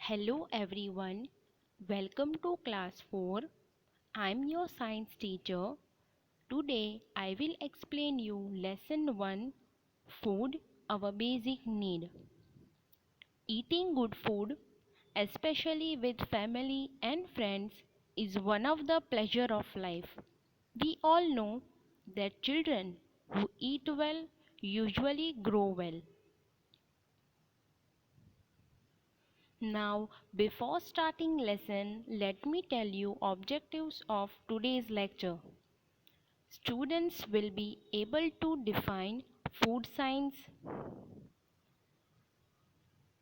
Hello everyone, welcome to class 4. I'm your science teacher. Today I will explain you lesson 1, food, our basic need. Eating good food, especially with family and friends, is one of the pleasure of life. We all know that children who eat well usually grow well. Now, before starting lesson, let me tell you objectives of today's lecture. Students will be able to define food science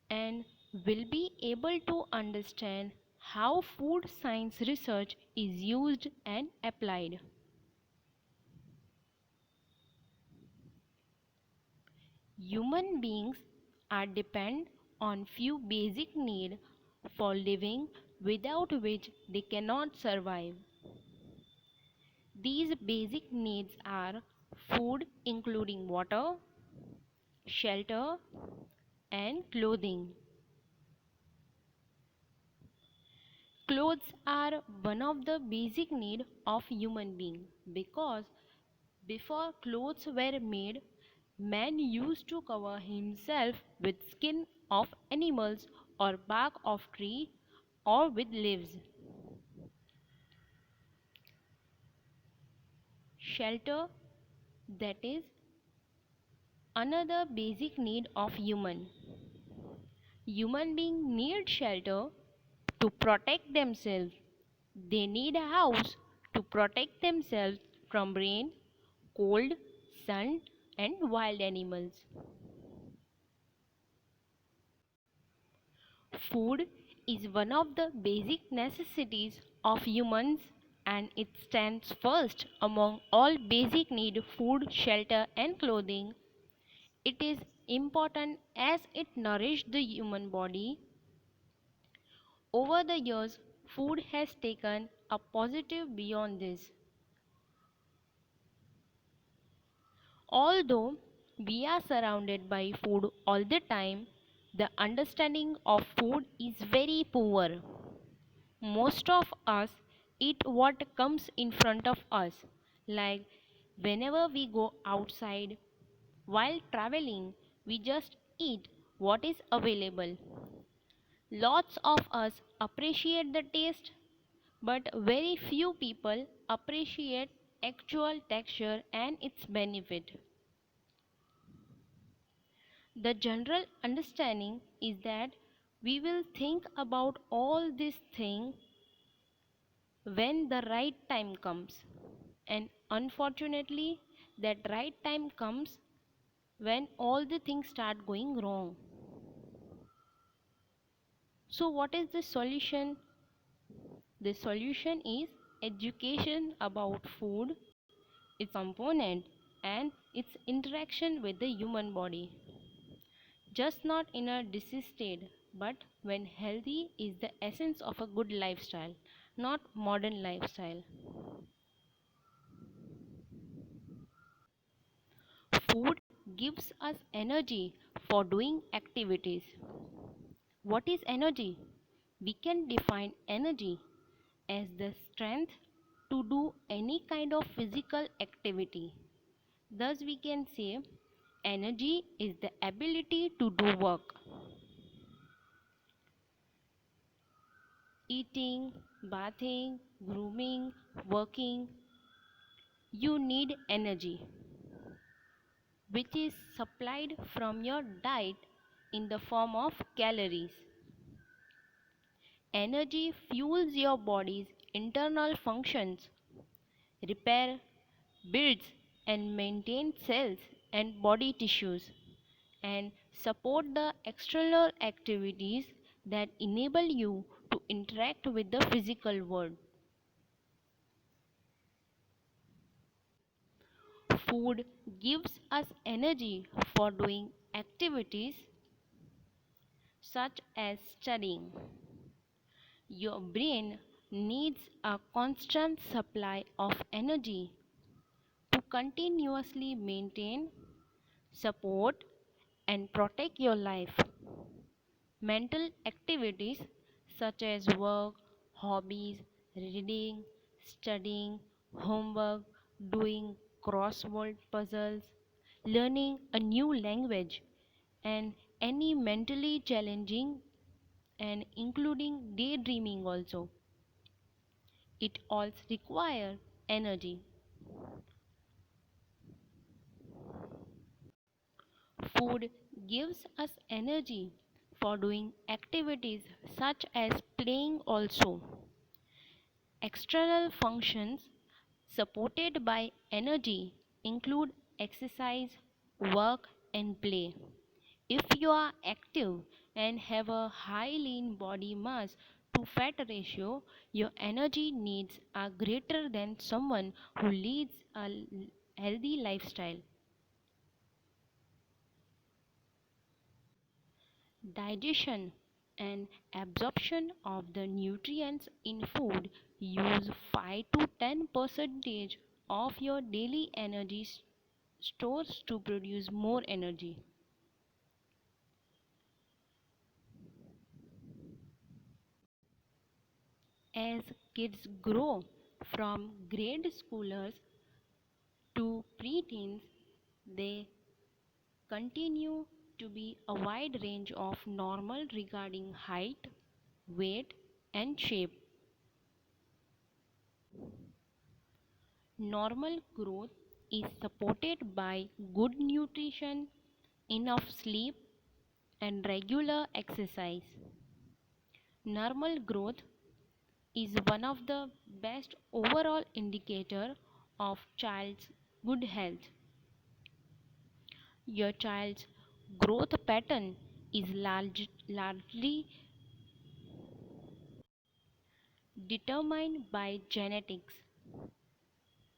and will be able to understand how food science research is used and applied. Human beings are dependent on few basic needs for living without which they cannot survive. These basic needs are food including water, shelter and clothing. Clothes are one of the basic need of human being because before clothes were made, man used to cover himself with skin of animals or bark of tree or with leaves. Shelter, that is another basic need of human. Human beings need shelter to protect themselves. They need a house to protect themselves from rain, cold, sun, and wild animals. Food is one of the basic necessities of humans and it stands first among all basic needs food, shelter, and clothing. It is important as it nourishes the human body. Over the years, food has taken a positive beyond this. Although we are surrounded by food all the time, the understanding of food is very poor. Most of us eat what comes in front of us, like whenever we go outside. While traveling, we just eat what is available. Lots of us appreciate the taste, but very few people appreciate actual texture and its benefit. The general understanding is that we will think about all these things when the right time comes. And unfortunately, that right time comes when all the things start going wrong. So, what is the solution? The solution is education about food, its component, and its interaction with the human body. Just not in a disease state, but when healthy is the essence of a good lifestyle, not modern lifestyle. Food gives us energy for doing activities. What is energy? We can define energy as the strength to do any kind of physical activity. Thus, we can say energy is the ability to do work. Eating, bathing, grooming, working, you need energy, which is supplied from your diet in the form of calories. Energy fuels your body's internal functions, repair, builds and maintains cells and body tissues, and support the external activities that enable you to interact with the physical world. Food gives us energy for doing activities such as studying. Your brain needs a constant supply of energy to continuously maintain, support, and protect your life. Mental activities such as work, hobbies, reading, studying, homework, doing crossword puzzles, learning a new language, and any mentally challenging and including daydreaming also. It all require energy. Food gives us energy for doing activities such as playing also. External functions supported by energy include exercise, work, and play. If you are active and have a high lean body mass to fat ratio, your energy needs are greater than someone who leads a healthy lifestyle. Digestion and absorption of the nutrients in food use 5 to 10 percentage of your daily energy stores to produce more energy. As kids grow from grade schoolers to preteens, they continue to be a wide range of normal regarding height, weight, and shape. Normal growth is supported by good nutrition, enough sleep, and regular exercise. Normal growth is one of the best overall indicator of child's good health. Your child's growth pattern is largely determined by genetics.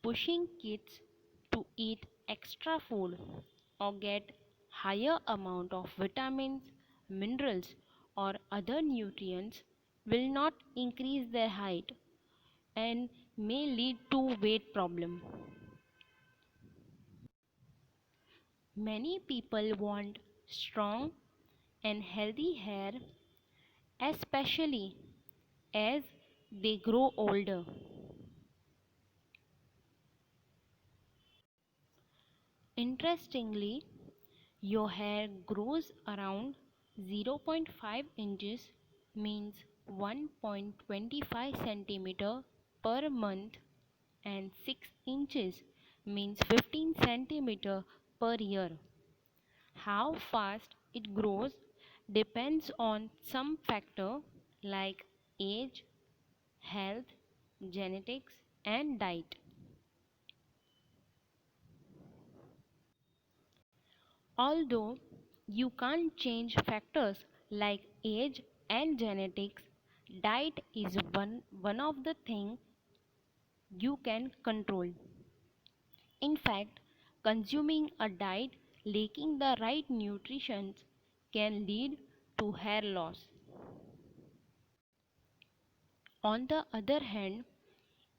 Pushing kids to eat extra food or get higher amount of vitamins, minerals or other nutrients will not increase their height and may lead to weight problem. Many people want strong and healthy hair, especially as they grow older. Interestingly, your hair grows around 0. 0.5 inches means 1.25 centimeter per month and 6 inches means 15 centimeter per year. How fast it grows depends on some factor like age, health, genetics and diet. Although you can't change factors like age and genetics, diet is one of the things you can control. In fact, consuming a diet lacking the right nutrition can lead to hair loss. On the other hand,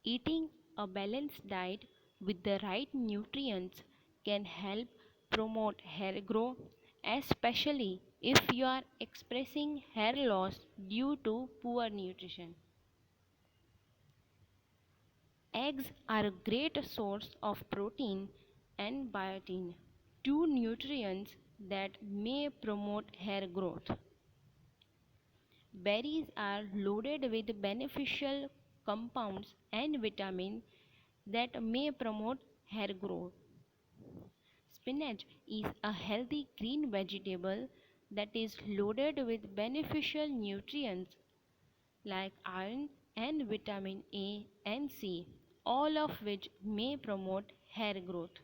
eating a balanced diet with the right nutrients can help promote hair growth, especially if you are expressing hair loss due to poor nutrition. Eggs are a great source of protein and biotin, two nutrients that may promote hair growth. Berries are loaded with beneficial compounds and vitamins that may promote hair growth. Spinach is a healthy green vegetable that is loaded with beneficial nutrients like iron and vitamin A and C, all of which may promote hair growth.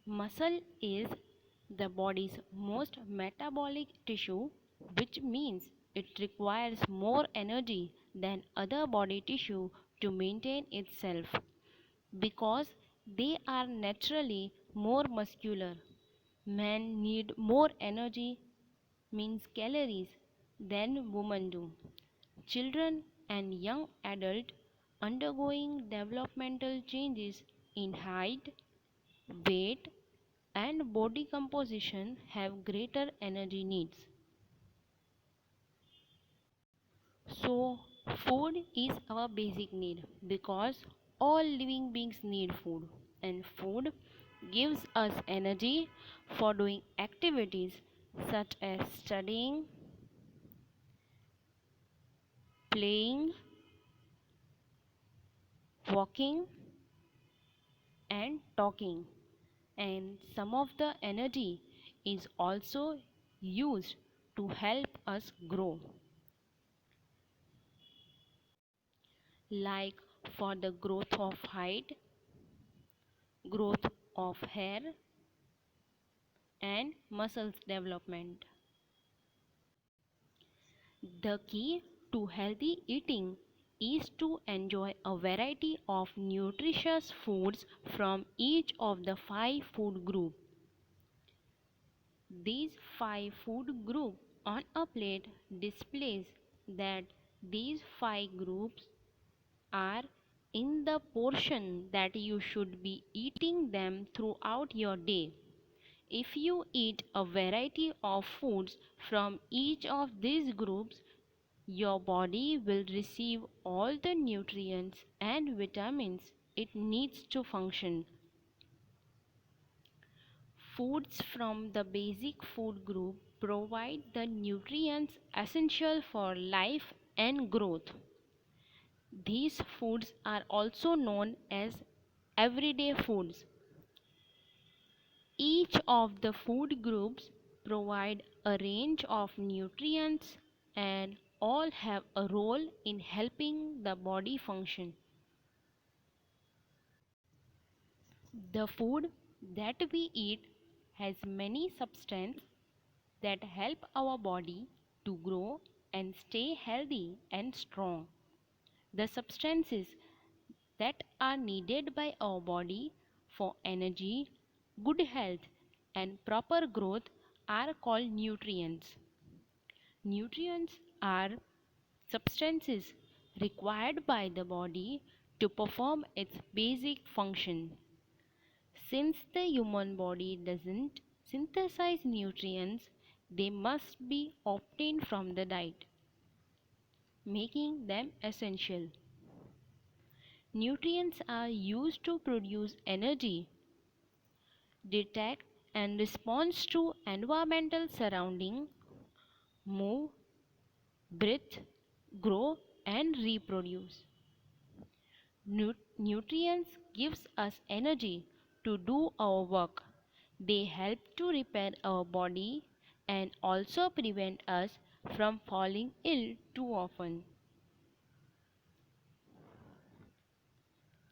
Muscle is the body's most metabolic tissue, which means it requires more energy than other body tissue to maintain itself. Because they are naturally more muscular, men need more energy, means calories, than women do. Children and young adults undergoing developmental changes in height, weight, and body composition have greater energy needs. So, food is our basic need because all living beings need food, and food gives us energy for doing activities such as studying, playing, walking, and talking. And some of the energy is also used to help us grow, like for the growth of height, growth of hair, and muscles development. The key to healthy eating is to enjoy a variety of nutritious foods from each of the five food groups. These five food groups on a plate displays that these five groups are in the portion that you should be eating them throughout your day. If you eat a variety of foods from each of these groups, your body will receive all the nutrients and vitamins it needs to function. Foods from the basic food group provide the nutrients essential for life and growth. These foods are also known as everyday foods. Each of the food groups provide a range of nutrients and all have a role in helping the body function. The food that we eat has many substances that help our body to grow and stay healthy and strong. The substances that are needed by our body for energy, good health, and proper growth are called nutrients. Nutrients are substances required by the body to perform its basic function. Since the human body doesn't synthesize nutrients, they must be obtained from the diet, making them essential. Nutrients are used to produce energy, detect and respond to environmental surroundings, move, breathe, grow, and reproduce. Nutrients gives us energy to do our work. They help to repair our body and also prevent us from falling ill too often.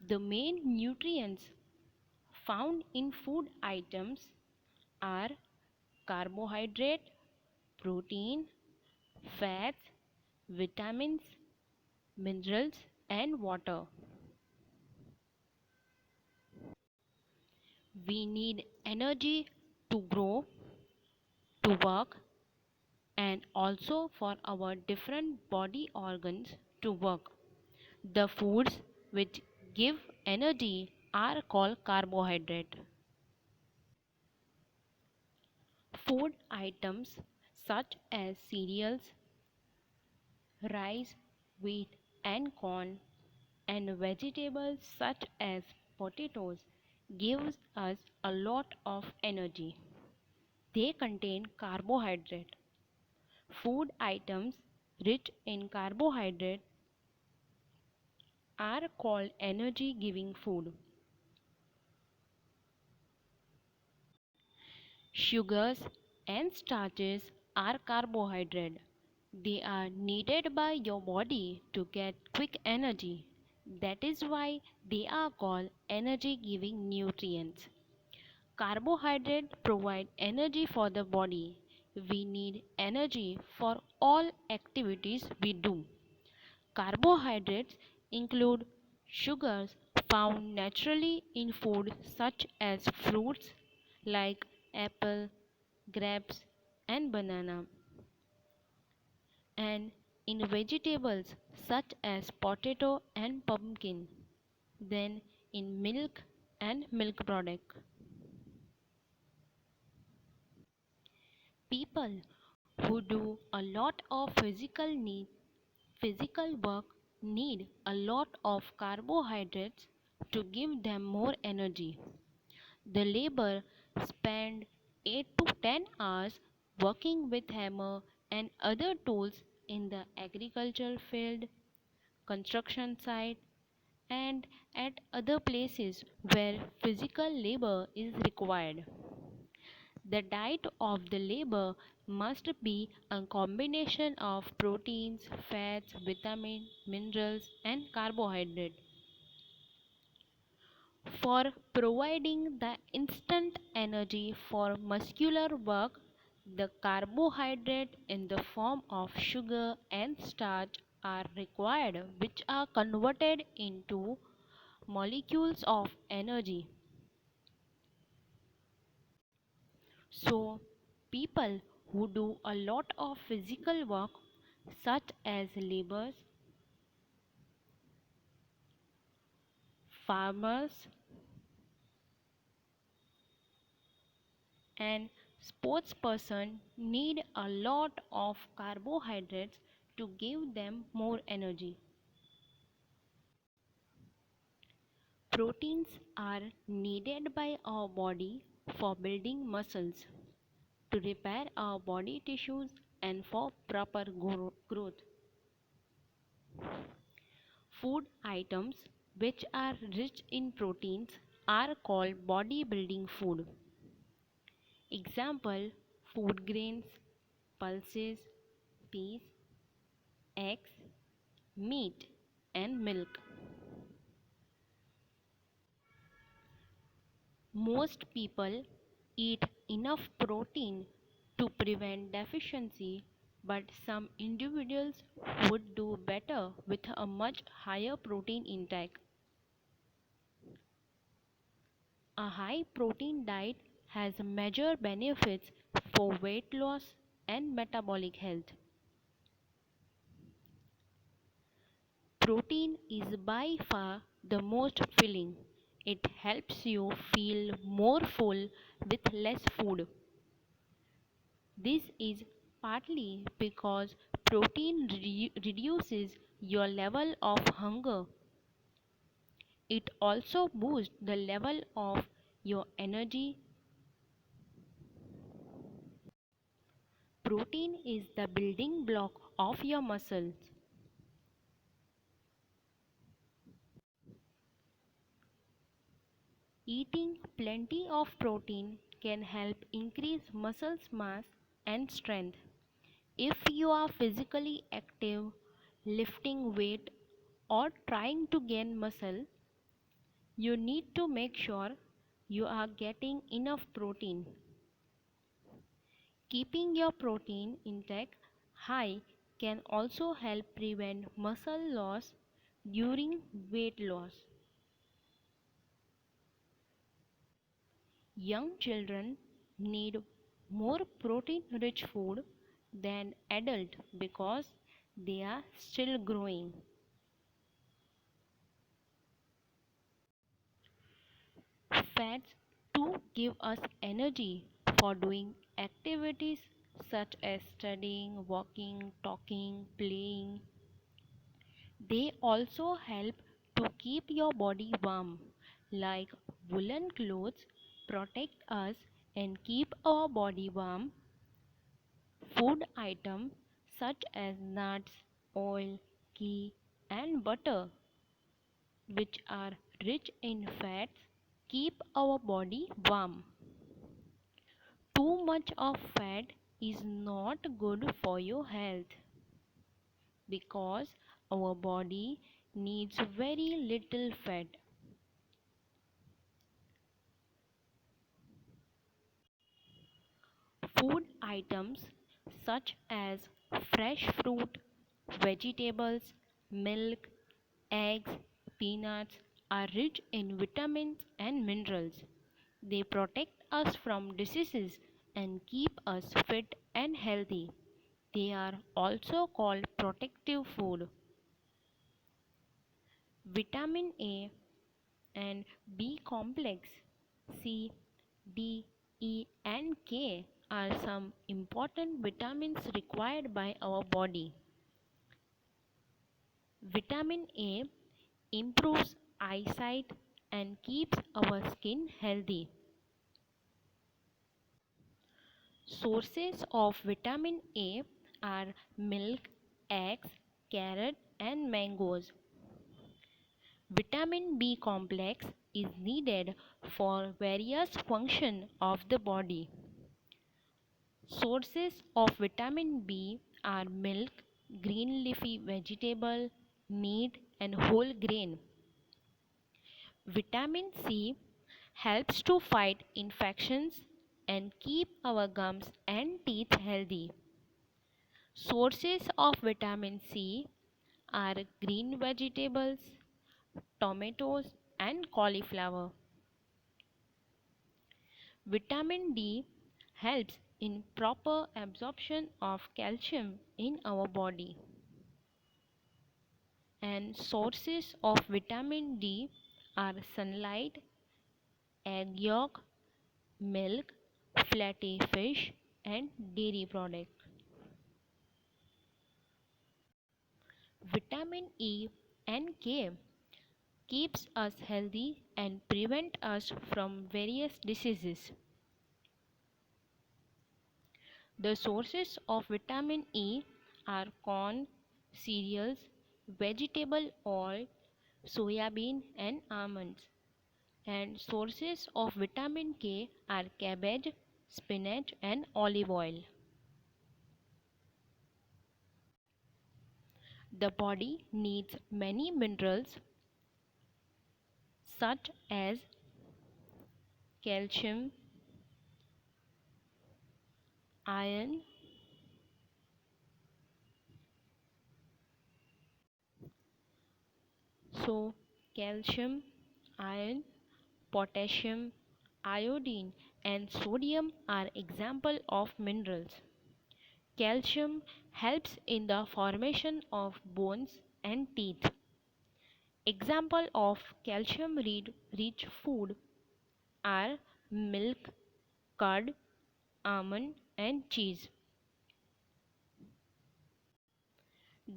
The main nutrients found in food items are carbohydrate, protein, fats, vitamins, minerals, and water. We need energy to grow, to work, and also for our different body organs to work. The foods which give energy are called carbohydrate. Food items such as cereals, rice, wheat, and corn, and vegetables such as potatoes gives us a lot of energy. They contain carbohydrate. Food items rich in carbohydrate are called energy giving food. Sugars and starches are carbohydrate. They are needed by your body to get quick energy. That is why they are called energy giving nutrients. Carbohydrates provide energy for the body. We need energy for all activities we do. Carbohydrates include sugars found naturally in food such as fruits like apple, grapes, and banana, and in vegetables such as potato and pumpkin, then in milk and milk product. People who do a lot of physical work need a lot of carbohydrates to give them more energy. The labor spend 8 to 10 hours working with hammer and other tools in the agricultural field, construction site, and at other places where physical labor is required. The diet of the labor must be a combination of proteins, fats, vitamins, minerals, and carbohydrate. For providing the instant energy for muscular work, the carbohydrate in the form of sugar and starch are required, which are converted into molecules of energy. So, people who do a lot of physical work, such as laborers, farmers, and sportsperson need a lot of carbohydrates to give them more energy. Proteins are needed by our body for building muscles, to repair our body tissues, and for proper growth. Food items which are rich in proteins are called bodybuilding food. Example: food grains, pulses, peas, eggs, meat, and milk. Most people eat enough protein to prevent deficiency, but some individuals would do better with a much higher protein intake. A high protein diet has major benefits for weight loss and metabolic health. Protein is by far the most filling. It helps you feel more full with less food. This is partly because protein reduces your level of hunger. It also boosts the level of your energy. Protein is the building block of your muscles. Eating plenty of protein can help increase muscle mass and strength. If you are physically active, lifting weight, or trying to gain muscle, you need to make sure you are getting enough protein. Keeping your protein intake high can also help prevent muscle loss during weight loss. Young children need more protein rich food than adults because they are still growing. Fats too give us energy for doing activities such as studying, walking, talking, playing. They also help to keep your body warm, like woolen clothes protect us and keep our body warm. Food items such as nuts, oil, ghee, and butter, which are rich in fats, keep our body warm. Too much of fat is not good for your health because our body needs very little fat. Food items such as fresh fruit, vegetables, milk, eggs, peanuts are rich in vitamins and minerals. They protect us from diseases and keep us fit and healthy. They are also called protective food. Vitamin A and B complex, C, D, E, and K are some important vitamins required by our body. Vitamin A improves eyesight and keeps our skin healthy. Sources of vitamin A are milk, eggs, carrot, and mangoes. Vitamin B complex is needed for various functions of the body. Sources of vitamin B are milk, green leafy vegetable, meat, and whole grain. Vitamin C helps to fight infections and keep our gums and teeth healthy. Sources of vitamin C are green vegetables, tomatoes, and cauliflower. Vitamin D helps in proper absorption of calcium in our body. And sources of vitamin D are sunlight, egg yolk, milk, fatty fish, and dairy products. Vitamin E and K keeps us healthy and prevent us from various diseases. The sources of vitamin E are corn, cereals, vegetable oil, soya bean and almonds. And sources of vitamin K are cabbage, spinach and olive oil. The body needs many minerals such as calcium, iron, so calcium, iron, potassium, iodine and sodium are example of minerals. Calcium helps in the formation of bones and teeth. Example of calcium rich food are milk, curd, almond and cheese.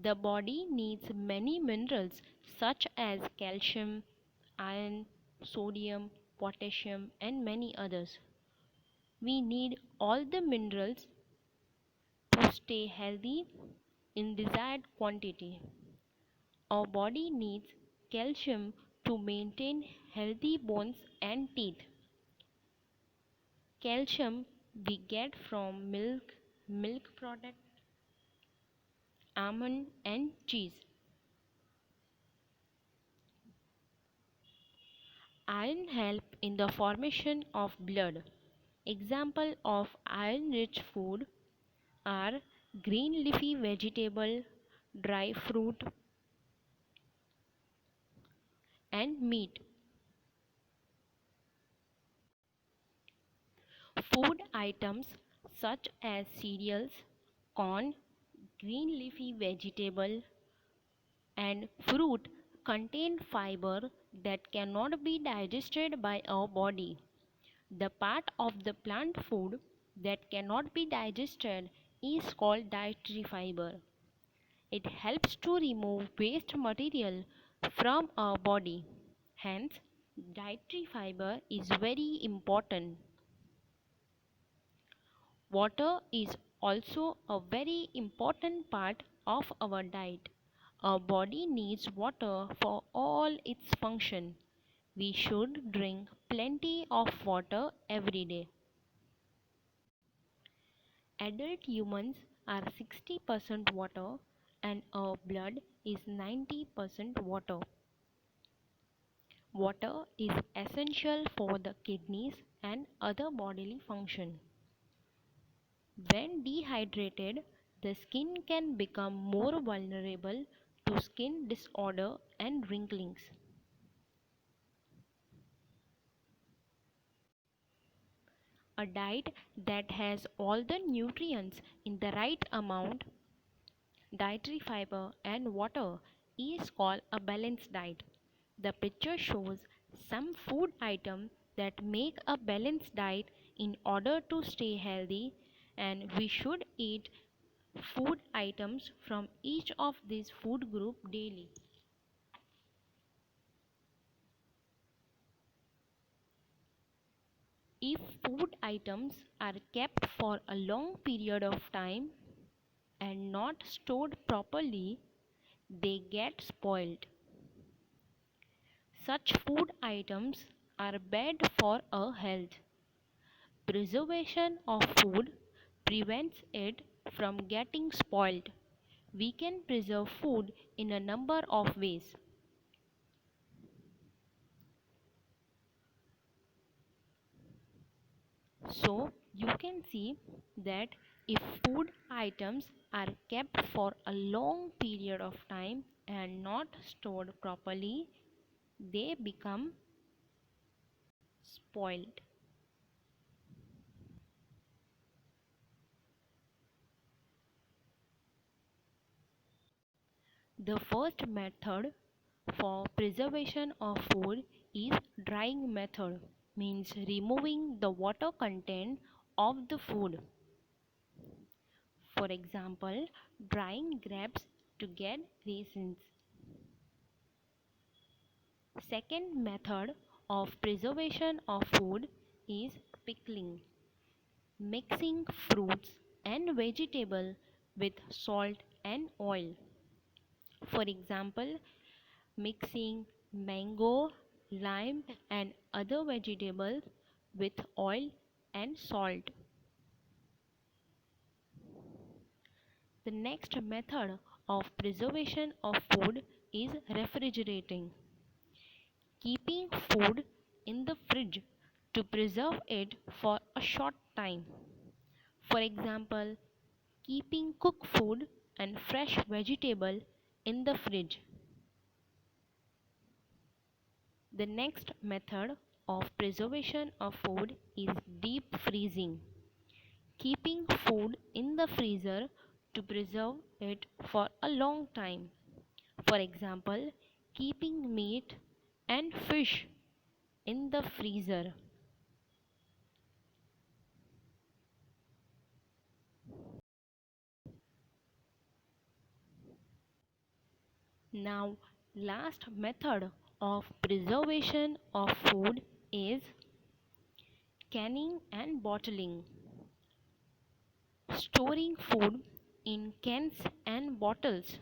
The body needs many minerals such as calcium, iron, sodium, potassium and many others. We need all the minerals to stay healthy in desired quantity. Our body needs calcium to maintain healthy bones and teeth. Calcium we get from milk, milk product, almond and cheese. Iron help in the formation of blood. Example of iron rich food are green leafy vegetable, dry fruit and meat. Food items such as cereals, corn, green leafy vegetable and fruit contain fiber that cannot be digested by our body. The part of the plant food that cannot be digested is called dietary fiber. It helps to remove waste material from our body. Hence, dietary fiber is very important. Water is also a very important part of our diet. Our body needs water for all its function. We should drink plenty of water every day. Adult humans are 60% water and our blood is 90% water. Water is essential for the kidneys and other bodily function. When dehydrated, the skin can become more vulnerable to skin disorder and wrinklings. A diet that has all the nutrients in the right amount, dietary fiber and water, is called a balanced diet. The picture shows some food items that make a balanced diet in order to stay healthy, and we should eat food items from each of these food group daily. If food items are kept for a long period of time and not stored properly, they get spoiled. Such food items are bad for our health. Preservation of food prevents it from getting spoiled. We can preserve food in a number of ways. So you can see that if food items are kept for a long period of time and not stored properly, they become spoiled. The first method for preservation of food is drying method, means removing the water content of the food. For example, drying grapes to get raisins. Second method of preservation of food is pickling, mixing fruits and vegetables with salt and oil. For example, mixing mango, lime and other vegetables with oil and salt. The next method of preservation of food is refrigerating, keeping food in the fridge to preserve it for a short time. For example, keeping cooked food and fresh vegetable in the fridge. The next method of preservation of food is deep freezing, keeping food in the freezer to preserve it for a long time. For example, keeping meat and fish in the freezer. Now, last method of preservation of food is canning and bottling. Storing food in cans and bottles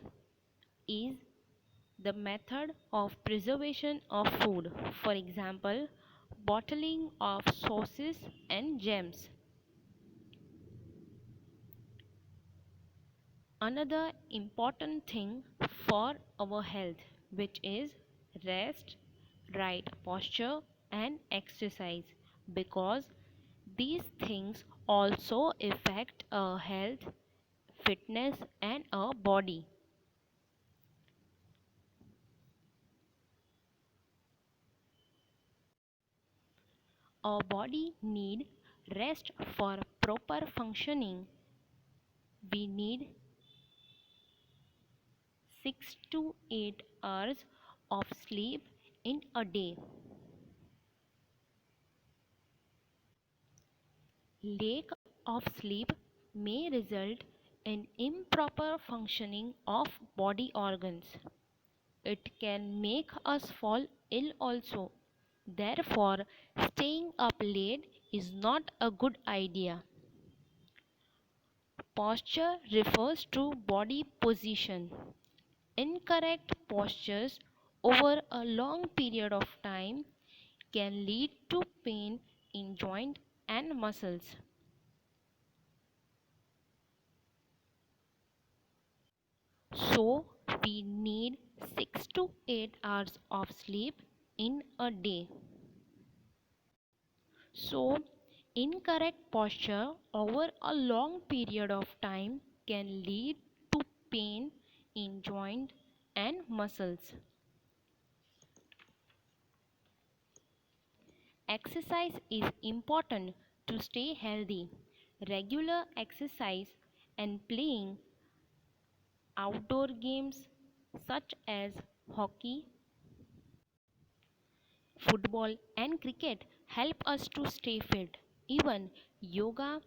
is the method of preservation of food. For example, bottling of sauces and jams. Another important thing for our health, which is rest, right posture and exercise, because these things also affect our health, fitness and our body. Our body need rest for proper functioning. We need 6 to 8 hours of sleep in a day. Lack of sleep may result in improper functioning of body organs. It can make us fall ill also. Therefore, staying up late is not a good idea. Posture refers to body position. Incorrect postures over a long period of time can lead to pain in joint and muscles. So, we need 6 to 8 hours of sleep in a day. So, incorrect posture over a long period of time can lead to pain in joint and muscles. Exercise is important to stay healthy. Regular exercise and playing outdoor games such as hockey, football, and cricket help us to stay fit. Even yoga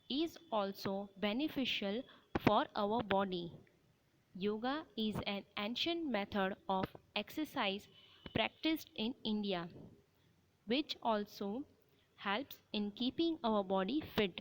is also beneficial for our body. Yoga is an ancient method of exercise practiced in India, which also helps in keeping our body fit.